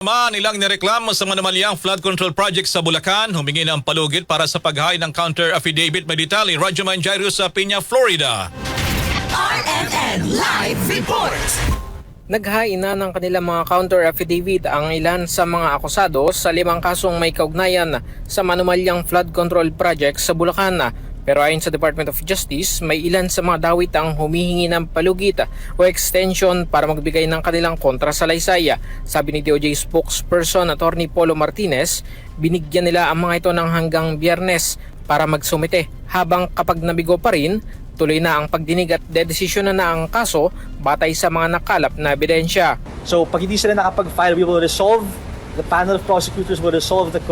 Naman ilang nireklamo sa manumalyang flood control project sa Bulacan, humingi ng palugit para sa paghain ng counter affidavit. May detalye, Radyo Manjairo sa Piña, Florida. RMN Live Report. Naghain na ng kanilang mga counter affidavit ang ilan sa mga akusado sa 5 kasong may kaugnayan sa manumalyang flood control project sa Bulacan. Pero ayon sa Department of Justice, may ilan sa mga dawit ang humihingi ng palugit o extension para magbigay ng kanilang kontrasalaysay. Sabi ni DOJ spokesperson Attorney Polo Martinez, binigyan nila ang mga ito ng hanggang Biyernes para magsumite, habang kapag nabigo pa rin, tuloy na ang pagdinig at dedesisyon na ang kaso batay sa mga nakalap na ebidensya. So pag hindi sila nakapag-file, we will resolve, the panel of prosecutors will resolve the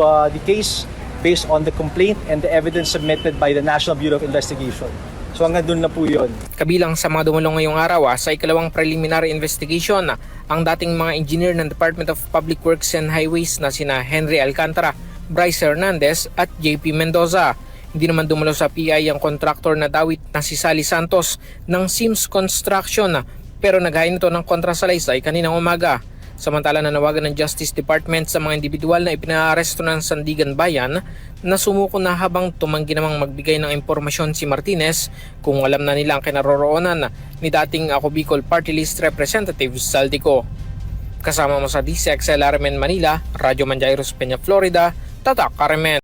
case based on the complaint and the evidence submitted by the National Bureau of Investigation. So hanggang doon na po yun. Kabilang sa mga dumulong ngayong araw sa ikalawang preliminary investigation ang dating mga engineer ng Department of Public Works and Highways na sina Henry Alcantara, Bryce Hernandez at JP Mendoza. Hindi naman dumalo sa PI ang kontraktor na dawit na si Sally Santos ng Sims Construction, pero naghain ito ng kontrasalaysay kaninang umaga. Samantala nanawagan ng Justice Department sa mga individual na ipinaaresto ng Sandigan Bayan na sumuko na habang tumanggi namang magbigay ng impormasyon si Martinez kung alam na nila ang kinaroroonan ni dating Ako Bicol Party List Representative Saldico. Kasama mo sa DCXL RMN Manila, Radyo Manjairo, Peña, Florida, Tatak Carmen.